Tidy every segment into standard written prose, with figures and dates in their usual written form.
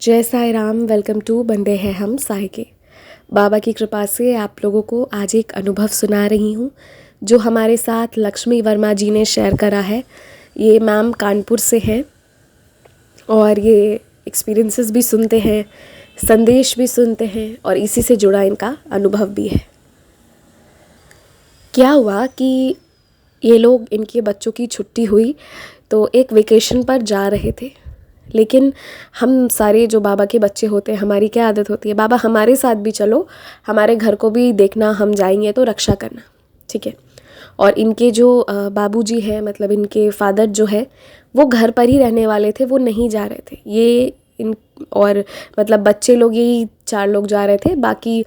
जय Sai Ram. Welcome to बंदे हैं हम साई के। बाबा की कृपा से आप लोगों को आज एक अनुभव सुना रही हूँ जो हमारे साथ लक्ष्मी वर्मा जी ने शेयर करा है। ये मैम कानपुर से हैं और ये एक्सपीरियंसेस भी सुनते हैं, संदेश भी सुनते हैं और इसी से जुड़ा इनका अनुभव भी है। क्या हुआ कि ये लोग, इनके बच्चों की छुट्टी हुई तो एक वेकेशन पर जा रहे थे। लेकिन हम सारे जो बाबा के बच्चे होते हैं, हमारी क्या आदत होती है, बाबा हमारे साथ भी चलो, हमारे घर को भी देखना, हम जाएंगे तो रक्षा करना, ठीक है। और इनके जो बाबूजी हैं, मतलब इनके फादर जो है, वो घर पर ही रहने वाले थे, वो नहीं जा रहे थे। ये इन और मतलब बच्चे लोग, यही 4 लोग जा रहे थे, बाकी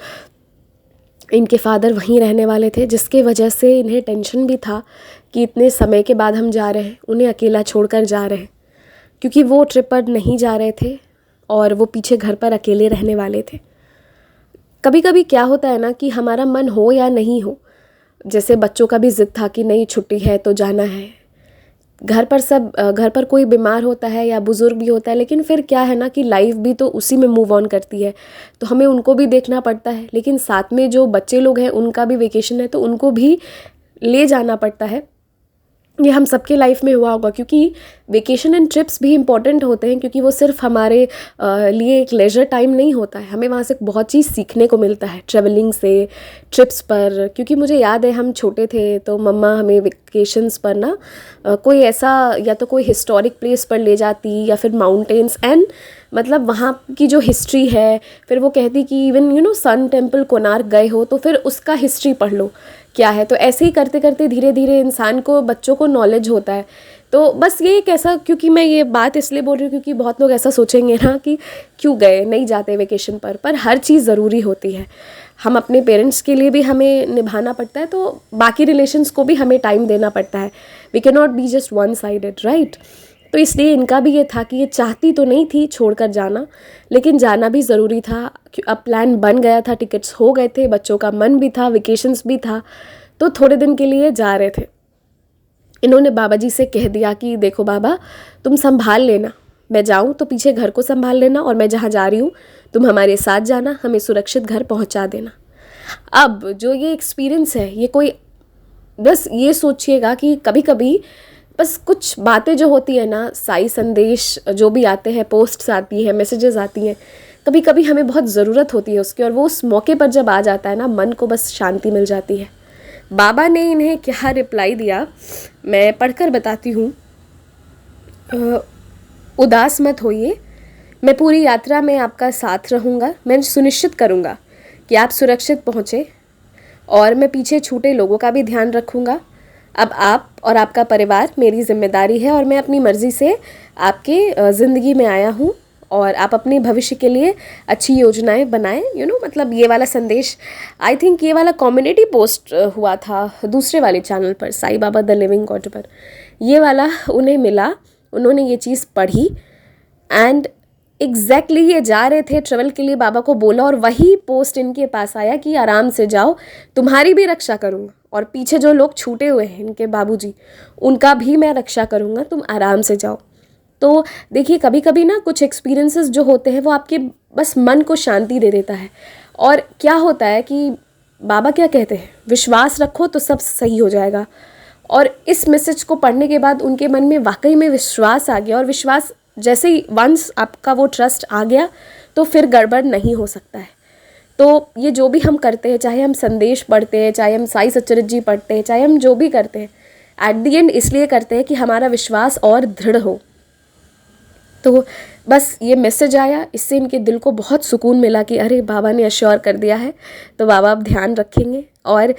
इनके फादर वहीं रहने वाले थे, जिसके वजह से इन्हें टेंशन भी था कि इतने समय के बाद हम जा रहे हैं, उन्हें अकेला छोड़कर जा रहे हैं, क्योंकि वो ट्रिप पर नहीं जा रहे थे और वो पीछे घर पर अकेले रहने वाले थे। कभी कभी क्या होता है ना कि हमारा मन हो या नहीं हो, जैसे बच्चों का भी ज़िद था कि नहीं छुट्टी है तो जाना है। घर पर कोई बीमार होता है या बुज़ुर्ग भी होता है, लेकिन फिर क्या है ना कि लाइफ भी तो उसी में मूव ऑन करती है, तो हमें उनको भी देखना पड़ता है। लेकिन साथ में जो बच्चे लोग हैं, उनका भी वेकेशन है, तो उनको भी ले जाना पड़ता है। ये हम सबके लाइफ में हुआ होगा, क्योंकि वेकेशन एंड ट्रिप्स भी इम्पॉर्टेंट होते हैं, क्योंकि वो सिर्फ हमारे लिए एक लेजर टाइम नहीं होता है, हमें वहाँ से बहुत चीज़ सीखने को मिलता है ट्रैवलिंग से, ट्रिप्स पर। क्योंकि मुझे याद है हम छोटे थे तो मम्मा हमें वेकेशंस पर ना कोई ऐसा, या तो कोई हिस्टोरिक प्लेस पर ले जाती या फिर माउंटेन्स, एंड मतलब वहाँ की जो हिस्ट्री है, फिर वो कहती कि इवन सन टेम्पल कोणार्क गए हो तो फिर उसका हिस्ट्री पढ़ लो क्या है। तो ऐसे ही करते करते धीरे धीरे इंसान को, बच्चों को नॉलेज होता है। तो बस ये एक ऐसा, क्योंकि मैं ये बात इसलिए बोल रही हूँ क्योंकि बहुत लोग ऐसा सोचेंगे ना कि क्यों गए, नहीं जाते वेकेशन पर हर चीज़ ज़रूरी होती है। हम अपने पेरेंट्स के लिए भी हमें निभाना पड़ता है, तो बाकी रिलेशंस को भी हमें टाइम देना पड़ता है। We can not be just one sided, right. तो इसलिए इनका भी ये था कि ये चाहती तो नहीं थी छोड़कर जाना, लेकिन जाना भी ज़रूरी था। अब प्लान बन गया था, टिकट्स हो गए थे, बच्चों का मन भी था, वेकेशंस भी था, तो थोड़े दिन के लिए जा रहे थे। इन्होंने बाबा जी से कह दिया कि देखो बाबा, तुम संभाल लेना, मैं जाऊँ तो पीछे घर को संभाल लेना, और मैं जहाँ जा रही हूँ तुम हमारे साथ जाना, हमें सुरक्षित घर पहुँचा देना। अब जो ये एक्सपीरियंस है, ये कोई, बस ये सोचिएगा कि कभी कभी बस कुछ बातें जो होती है ना, साई संदेश जो भी आते हैं, पोस्ट्स आती हैं, मैसेजेस आती हैं, कभी कभी हमें बहुत ज़रूरत होती है उसकी, और वो उस मौके पर जब आ जाता है ना, मन को बस शांति मिल जाती है। बाबा ने इन्हें क्या रिप्लाई दिया, मैं पढ़कर बताती हूँ। उदास मत होइए, मैं पूरी यात्रा में आपका साथ रहूँगा। मैं सुनिश्चित करूँगा कि आप सुरक्षित पहुँचे, और मैं पीछे छूटे लोगों का भी ध्यान रखूँगा। अब आप और आपका परिवार मेरी जिम्मेदारी है, और मैं अपनी मर्ज़ी से आपके ज़िंदगी में आया हूँ, और आप अपने भविष्य के लिए अच्छी योजनाएं बनाएं। मतलब ये वाला संदेश, आई थिंक ये वाला कम्युनिटी पोस्ट हुआ था दूसरे वाले चैनल पर, Sai Baba the living God पर, ये वाला उन्हें मिला, उन्होंने ये चीज़ पढ़ी, एंड एग्जैक्टली ये जा रहे थे ट्रेवल के लिए, बाबा को बोला, और वही पोस्ट इनके पास आया कि आराम से जाओ, तुम्हारी भी रक्षा करूँगा, और पीछे जो लोग छूटे हुए हैं, इनके बाबूजी, उनका भी मैं रक्षा करूँगा, तुम आराम से जाओ। तो देखिए, कभी कभी ना कुछ एक्सपीरियंसेस जो होते हैं वो आपके बस मन को शांति दे देता है। और क्या होता है कि बाबा क्या कहते हैं, विश्वास रखो तो सब सही हो जाएगा। और इस मैसेज को पढ़ने के बाद उनके मन में वाकई में विश्वास आ गया, और विश्वास जैसे ही वंस आपका वो ट्रस्ट आ गया, तो फिर गड़बड़ नहीं हो सकता है। तो ये जो भी हम करते हैं, चाहे हम संदेश पढ़ते हैं, चाहे हम साई सच्चरित्र जी पढ़ते हैं, चाहे हम जो भी करते हैं, एट द एंड इसलिए करते हैं कि हमारा विश्वास और दृढ़ हो। तो बस ये मैसेज आया, इससे इनके दिल को बहुत सुकून मिला कि अरे बाबा ने अश्योर कर दिया है, तो बाबा अब ध्यान रखेंगे। और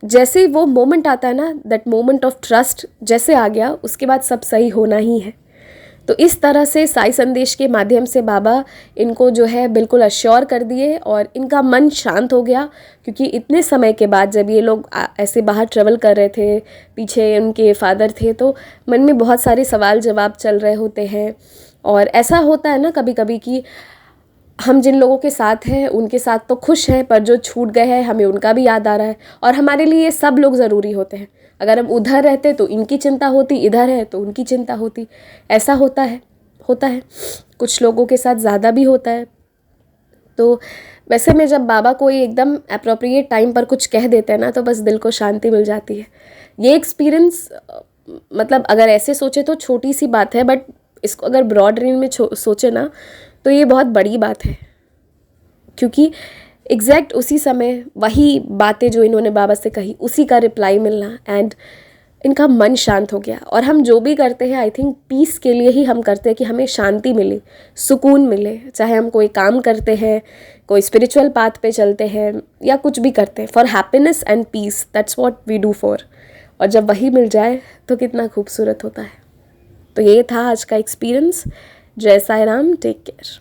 जैसे ही वो मोमेंट आता है ना, दैट मोमेंट ऑफ ट्रस्ट जैसे आ गया, उसके बाद सब सही होना ही है। तो इस तरह से साई संदेश के माध्यम से बाबा इनको जो है बिल्कुल अश्योर कर दिए, और इनका मन शांत हो गया। क्योंकि इतने समय के बाद जब ये लोग ऐसे बाहर ट्रेवल कर रहे थे, पीछे उनके फादर थे, तो मन में बहुत सारे सवाल जवाब चल रहे होते हैं। और ऐसा होता है ना कभी कभी कि हम जिन लोगों के साथ हैं उनके साथ तो खुश हैं, पर जो छूट गए हैं हमें उनका भी याद आ रहा है, और हमारे लिए सब लोग ज़रूरी होते हैं। अगर हम उधर रहते तो इनकी चिंता होती, इधर है तो उनकी चिंता होती, ऐसा होता है। होता है, कुछ लोगों के साथ ज़्यादा भी होता है। तो वैसे में जब बाबा कोई एकदम अप्रोप्रिएट टाइम पर कुछ कह देते हैं ना, तो बस दिल को शांति मिल जाती है। ये एक्सपीरियंस मतलब अगर ऐसे सोचे तो छोटी सी बात है, बट इसको अगर ब्रॉड रेंज में सोचे ना, तो ये बहुत बड़ी बात है, क्योंकि एग्जैक्ट उसी समय वही बातें जो इन्होंने बाबा से कही, उसी का रिप्लाई मिलना, एंड इनका मन शांत हो गया। और हम जो भी करते हैं आई थिंक पीस के लिए ही हम करते हैं, कि हमें शांति मिले, सुकून मिले, चाहे हम कोई काम करते हैं, कोई स्पिरिचुअल पाथ पे चलते हैं, या कुछ भी करते हैं, for happiness and peace, that's what we do for. और जब वही मिल जाए तो कितना खूबसूरत होता है। तो ये था आज का एक्सपीरियंस। जय साई राम, टेक केयर।